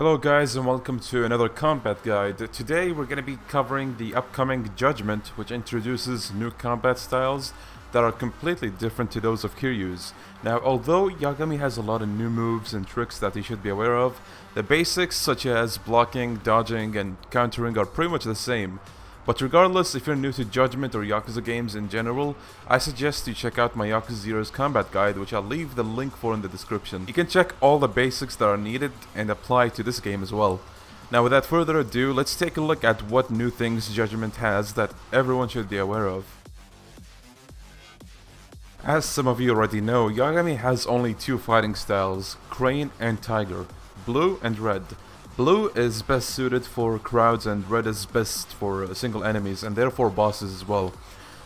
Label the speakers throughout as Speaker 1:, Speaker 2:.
Speaker 1: Hello guys and welcome to another combat guide. Today we're going to be covering the upcoming Judgment, which introduces new combat styles that are completely different to those of Kiryu's. Now, although Yagami has a lot of new moves and tricks that you should be aware of, the basics such as blocking, dodging and countering are pretty much the same. But regardless, if you're new to Judgment or Yakuza games in general, I suggest you check out my Yakuza 0's combat guide, which I'll leave the link for in the description. You can check all the basics that are needed and apply to this game as well. Now without further ado, let's take a look at what new things Judgment has that everyone should be aware of. As some of you already know, Yagami has only two fighting styles, Crane and Tiger, Blue and Red. Blue is best suited for crowds and red is best for single enemies and therefore bosses as well.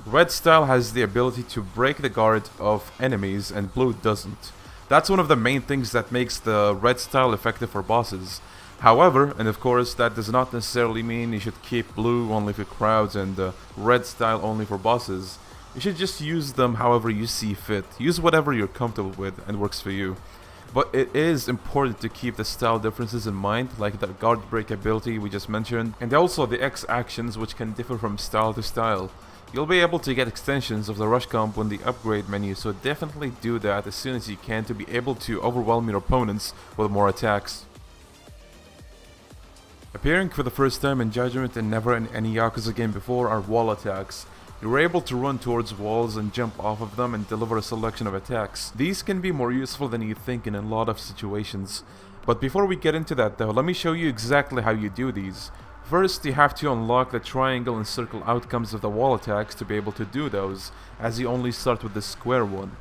Speaker 1: Red style has the ability to break the guard of enemies and blue doesn't. That's one of the main things that makes the red style effective for bosses. However, and of course that does not necessarily mean you should keep blue only for crowds and red style only for bosses. You should just use them however you see fit. Use whatever you're comfortable with and works for you. But it is important to keep the style differences in mind, like the guard break ability we just mentioned, and also the X actions which can differ from style to style. You'll be able to get extensions of the rush comp in the upgrade menu, so definitely do that as soon as you can to be able to overwhelm your opponents with more attacks. Appearing for the first time in Judgment and never in any Yakuza game before are wall attacks. You're able to run towards walls and jump off of them and deliver a selection of attacks. These can be more useful than you think in a lot of situations. But before we get into that though, let me show you exactly how you do these. First, you have to unlock the triangle and circle outcomes of the wall attacks to be able to do those, as you only start with the square one.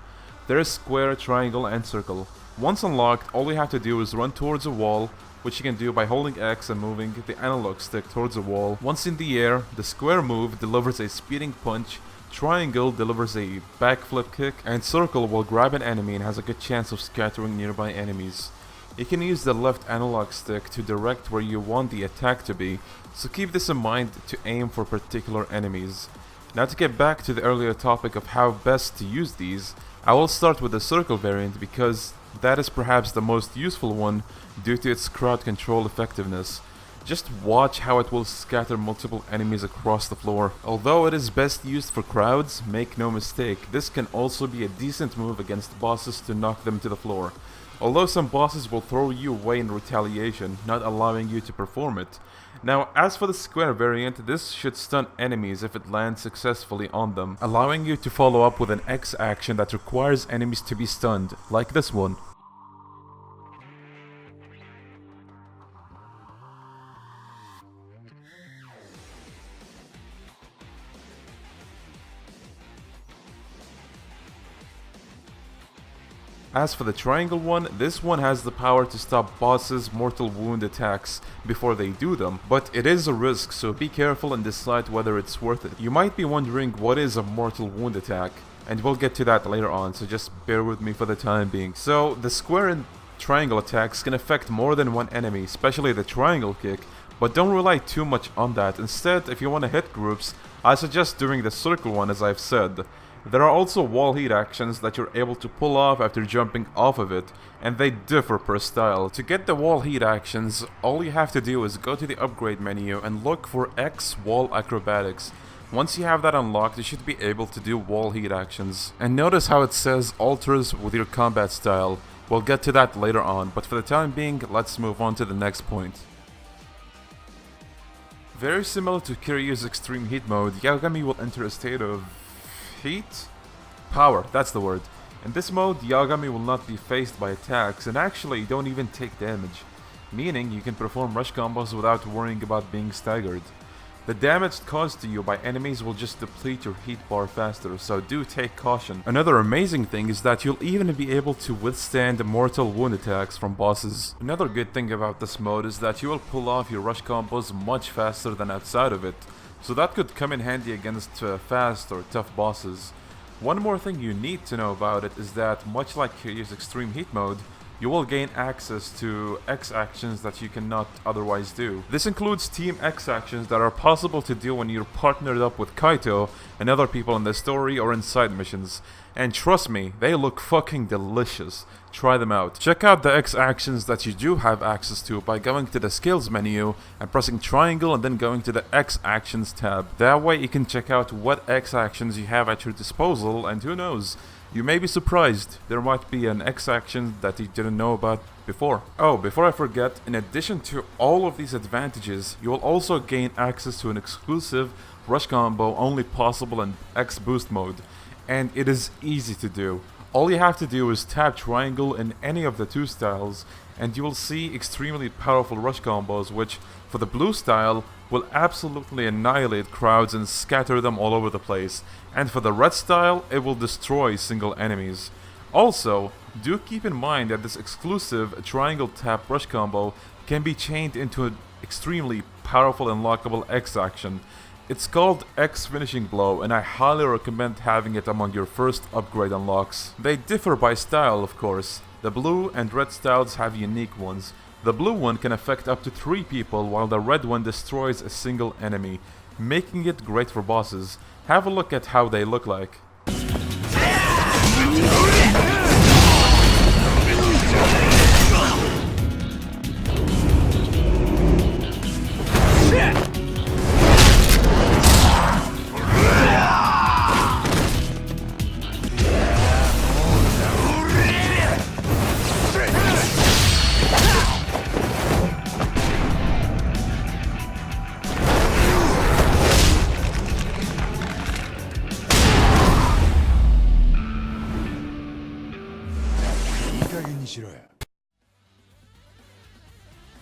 Speaker 1: There is square, triangle and circle. Once unlocked, all you have to do is run towards a wall, which you can do by holding X and moving the analog stick towards the wall. Once in the air, the square move delivers a speeding punch, triangle delivers a backflip kick, and circle will grab an enemy and has a good chance of scattering nearby enemies. You can use the left analog stick to direct where you want the attack to be, so keep this in mind to aim for particular enemies. Now to get back to the earlier topic of how best to use these, I will start with the circle variant because that is perhaps the most useful one due to its crowd control effectiveness. Just watch how it will scatter multiple enemies across the floor. Although it is best used for crowds, make no mistake, this can also be a decent move against bosses to knock them to the floor. Although some bosses will throw you away in retaliation, not allowing you to perform it. Now, as for the square variant, this should stun enemies if it lands successfully on them, allowing you to follow up with an X action that requires enemies to be stunned, like this one. As for the triangle one, this one has the power to stop bosses' mortal wound attacks before they do them, but it is a risk, so be careful and decide whether it's worth it. You might be wondering what is a mortal wound attack, and we'll get to that later on, so just bear with me for the time being. So, the square and triangle attacks can affect more than one enemy, especially the triangle kick, but don't rely too much on that. Instead, if you want to hit groups, I suggest doing the circle one as I've said. There are also wall heat actions that you're able to pull off after jumping off of it, and they differ per style. To get the wall heat actions, all you have to do is go to the upgrade menu and look for X wall acrobatics. Once you have that unlocked, you should be able to do wall heat actions. And notice how it says alters with your combat style. We'll get to that later on, but for the time being, let's move on to the next point. Very similar to Kiryu's extreme heat mode, Yagami will enter a state of heat? Power, that's the word. In this mode, Yagami will not be faced by attacks and actually don't even take damage, meaning you can perform rush combos without worrying about being staggered. The damage caused to you by enemies will just deplete your heat bar faster, so do take caution. Another amazing thing is that you'll even be able to withstand mortal wound attacks from bosses. Another good thing about this mode is that you will pull off your rush combos much faster than outside of it, so that could come in handy against fast or tough bosses. One more thing you need to know about it is that, much like Kiryu's extreme heat mode, you will gain access to X actions that you cannot otherwise do. This includes Team X actions that are possible to do when you're partnered up with Kaito and other people in the story or in side missions. And trust me, they look fucking delicious. Try them out. Check out the X actions that you do have access to by going to the skills menu and pressing triangle and then going to the X actions tab. That way you can check out what X actions you have at your disposal, and who knows, you may be surprised. There might be an X action that you didn't know about before. Oh, before I forget, in addition to all of these advantages, you will also gain access to an exclusive rush combo only possible in X boost mode. And it is easy to do. All you have to do is tap triangle in any of the two styles and you will see extremely powerful rush combos, which for the blue style will absolutely annihilate crowds and scatter them all over the place, and for the red style it will destroy single enemies. Also, do keep in mind that this exclusive triangle tap rush combo can be chained into an extremely powerful and lockable X action. It's called X Finishing Blow, and I highly recommend having it among your first upgrade unlocks. They differ by style, of course. The blue and red styles have unique ones. The blue one can affect up to 3 people, while the red one destroys a single enemy, making it great for bosses. Have a look at how they look like.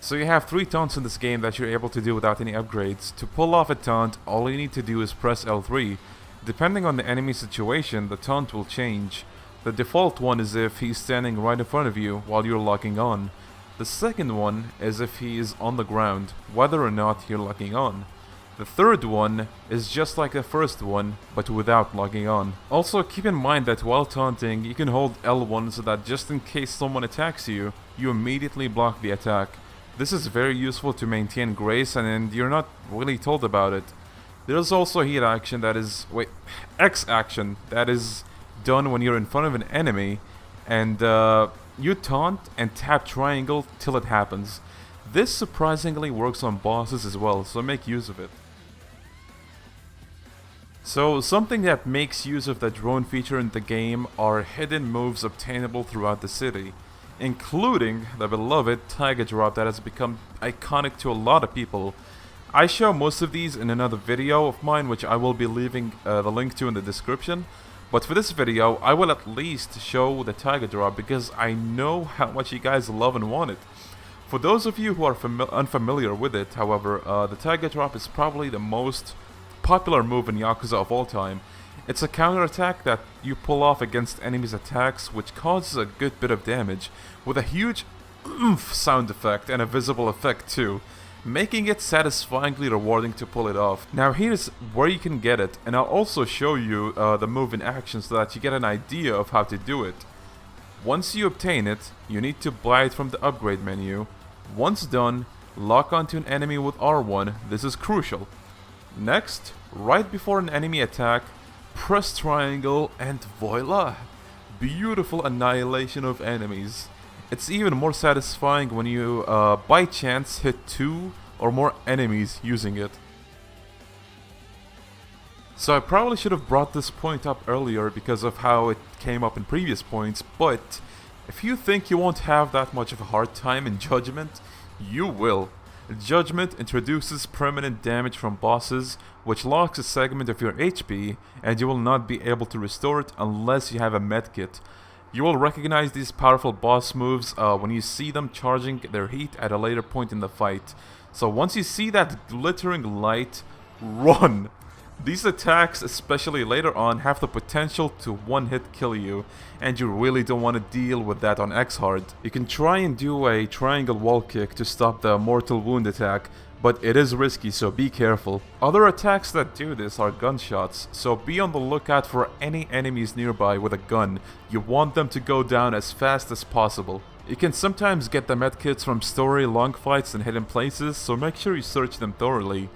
Speaker 1: So you have 3 taunts in this game that you're able to do without any upgrades. To pull off a taunt, all you need to do is press L3. Depending on the enemy situation, the taunt will change. The default one is if he's standing right in front of you while you're locking on. The second one is if he is on the ground, whether or not you're locking on. The third one is just like the first one, but without logging on. Also keep in mind that while taunting, you can hold L1 so that just in case someone attacks you, you immediately block the attack. This is very useful to maintain grace and you're not really told about it. There's also heat action that is... X action that is done when you're in front of an enemy and you taunt and tap triangle till it happens. This surprisingly works on bosses as well, so make use of it. So something that makes use of the drone feature in the game are hidden moves obtainable throughout the city, including the beloved Tiger Drop that has become iconic to a lot of people. I show most of these in another video of mine, which I will be leaving the link to in the description. But for this video, I will at least show the Tiger Drop because I know how much you guys love and want it. For those of you who are unfamiliar with it, however, the Tiger Drop is probably the most popular move in Yakuza of all time. It's a counterattack that you pull off against enemies' attacks, which causes a good bit of damage, with a huge oomph sound effect and a visible effect too, making it satisfyingly rewarding to pull it off. Now here's where you can get it, and I'll also show you the move in action so that you get an idea of how to do it. Once you obtain it, you need to buy it from the upgrade menu. Once done, lock onto an enemy with R1, this is crucial. Next, right before an enemy attack, press triangle and voila! Beautiful annihilation of enemies. It's even more satisfying when you by chance hit 2 or more enemies using it. So I probably should have brought this point up earlier because of how it came up in previous points, but if you think you won't have that much of a hard time in Judgment, you will. Judgment introduces permanent damage from bosses, which locks a segment of your HP, and you will not be able to restore it unless you have a medkit. You will recognize these powerful boss moves when you see them charging their heat at a later point in the fight. So once you see that glittering light, run! These attacks, especially later on, have the potential to one-hit kill you, and you really don't want to deal with that on X-Hard. You can try and do a triangle wall kick to stop the mortal wound attack, but it is risky, so be careful. Other attacks that do this are gunshots, so be on the lookout for any enemies nearby with a gun. You want them to go down as fast as possible. You can sometimes get the medkits from story, long fights, and hidden places, so make sure you search them thoroughly.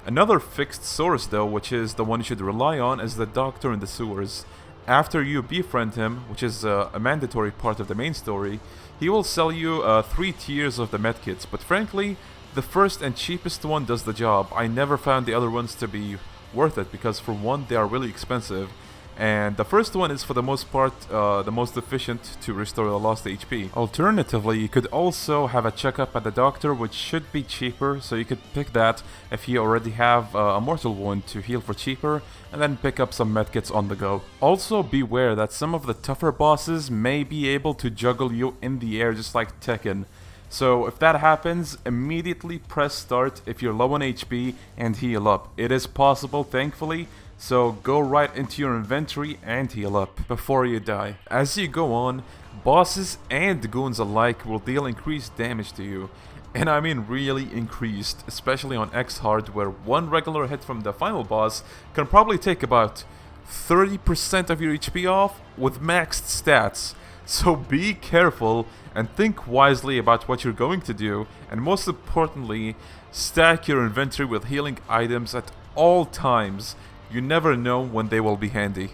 Speaker 1: Another fixed source though, which is the one you should rely on, is the doctor in the sewers. After you befriend him, which is a mandatory part of the main story, he will sell you 3 tiers of the medkits, but frankly, the first and cheapest one does the job. I never found the other ones to be worth it, because for one, they are really expensive, and the first one is for the most part the most efficient to restore the lost HP. Alternatively, you could also have a checkup at the doctor, which should be cheaper, so you could pick that if you already have a mortal wound to heal for cheaper, and then pick up some medkits on the go. Also beware that some of the tougher bosses may be able to juggle you in the air just like Tekken. So if that happens, immediately press start if you're low on HP and heal up. It is possible, thankfully, so go right into your inventory and heal up before you die. As you go on, bosses and goons alike will deal increased damage to you. And I mean really increased, especially on X hard, where one regular hit from the final boss can probably take about 30% of your HP off with maxed stats. So be careful and think wisely about what you're going to do, and most importantly, stack your inventory with healing items at all times. You never know when they will be handy.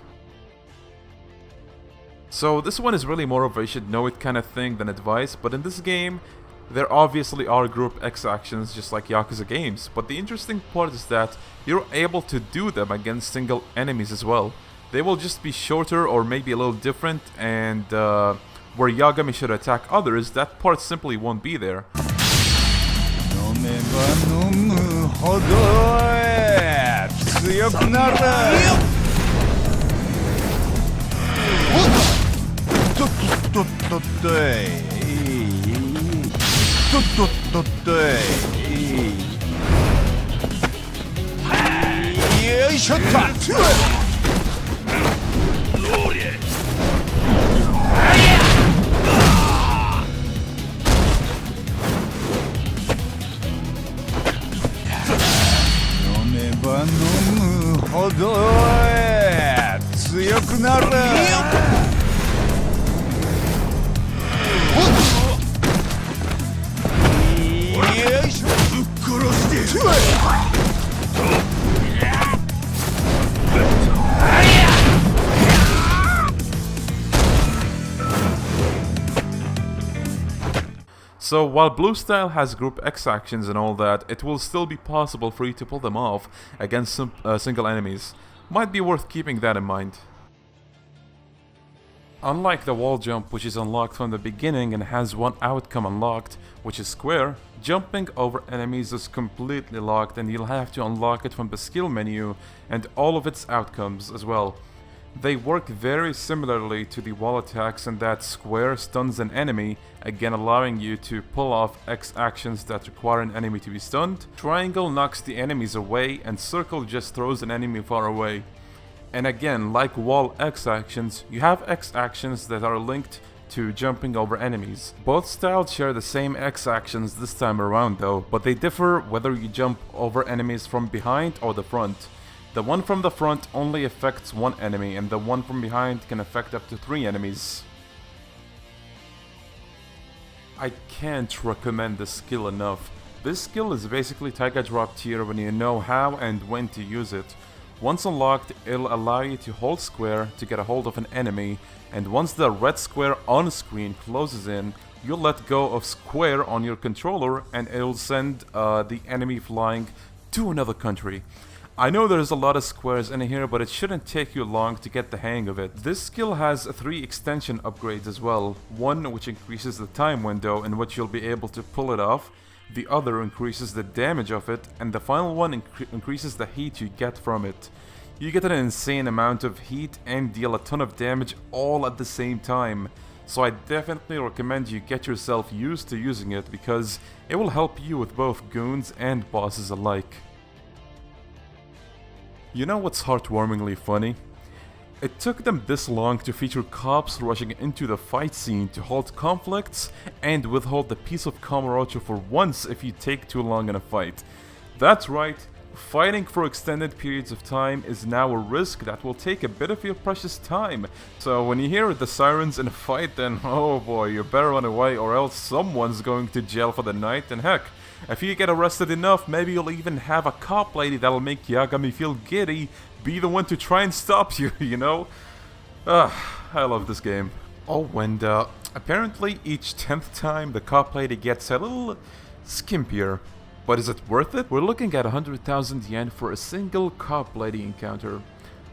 Speaker 1: So this one is really more of a you should know it kind of thing than advice, but in this game, there obviously are group X actions just like Yakuza games, but the interesting part is that you're able to do them against single enemies as well. They will just be shorter or maybe a little different, and where Yagami should attack others, that part simply won't be there. So while Blue Style has group X actions and all that, it will still be possible for you to pull them off against some single enemies. Might be worth keeping that in mind. Unlike the wall jump, which is unlocked from the beginning and has one outcome unlocked, which is square, jumping over enemies is completely locked and you'll have to unlock it from the skill menu and all of its outcomes as well. They work very similarly to the wall attacks in that square stuns an enemy, again allowing you to pull off X actions that require an enemy to be stunned. Triangle knocks the enemies away and circle just throws an enemy far away. And again, like wall X actions, you have X actions that are linked to jumping over enemies. Both styles share the same X actions this time around though, but they differ whether you jump over enemies from behind or the front. The one from the front only affects one enemy, and the one from behind can affect up to 3 enemies. I can't recommend this skill enough. This skill is basically Taiga Drop tier when you know how and when to use it. Once unlocked, it'll allow you to hold square to get a hold of an enemy, and once the red square on screen closes in, you'll let go of square on your controller and it'll send the enemy flying to another country. I know there's a lot of squares in here, but it shouldn't take you long to get the hang of it. This skill has 3 extension upgrades as well. One which increases the time window in which you'll be able to pull it off. The other increases the damage of it, and the final one increases the heat you get from it. You get an insane amount of heat and deal a ton of damage all at the same time. So I definitely recommend you get yourself used to using it because it will help you with both goons and bosses alike. You know what's heartwarmingly funny? It took them this long to feature cops rushing into the fight scene to halt conflicts and withhold the peace of camaraderie for once if you take too long in a fight. That's right, Fighting for extended periods of time is now a risk that will take a bit of your precious time. So when you hear the sirens in a fight, then oh boy, you better run away or else someone's going to jail for the night. And heck, if you get arrested enough, maybe you'll even have a cop lady that'll make Yagami feel giddy, be the one to try and stop you, you know? I love this game. Oh, and apparently each 10th time the cop lady gets a little skimpier. But is it worth it? We're looking at 100,000 yen for a single cop lady encounter.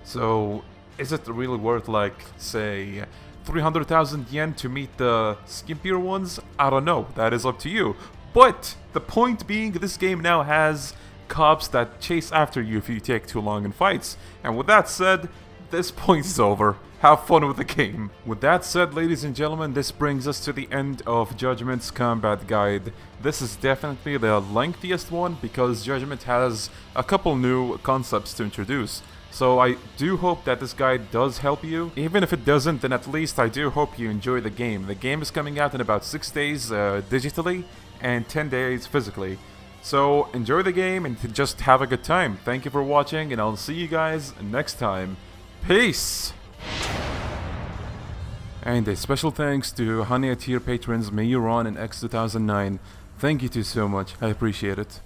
Speaker 1: So, is it really worth, like, say, 300,000 yen to meet the skimpier ones? I don't know, that is up to you. But the point being, this game now has cops that chase after you if you take too long in fights. And with that said, this point is over. Have fun with the game. With that said, ladies and gentlemen, this brings us to the end of Judgment's combat guide. This is definitely the lengthiest one because Judgment has a couple new concepts to introduce. So I do hope that this guide does help you. Even if it doesn't, then at least I do hope you enjoy the game. The game is coming out in about 6 days digitally and 10 days physically. So enjoy the game and just have a good time. Thank you for watching and I'll see you guys next time. Peace! And a special thanks to Hannya Tier patrons MiyuRon and X2009. Thank you two so much, I appreciate it.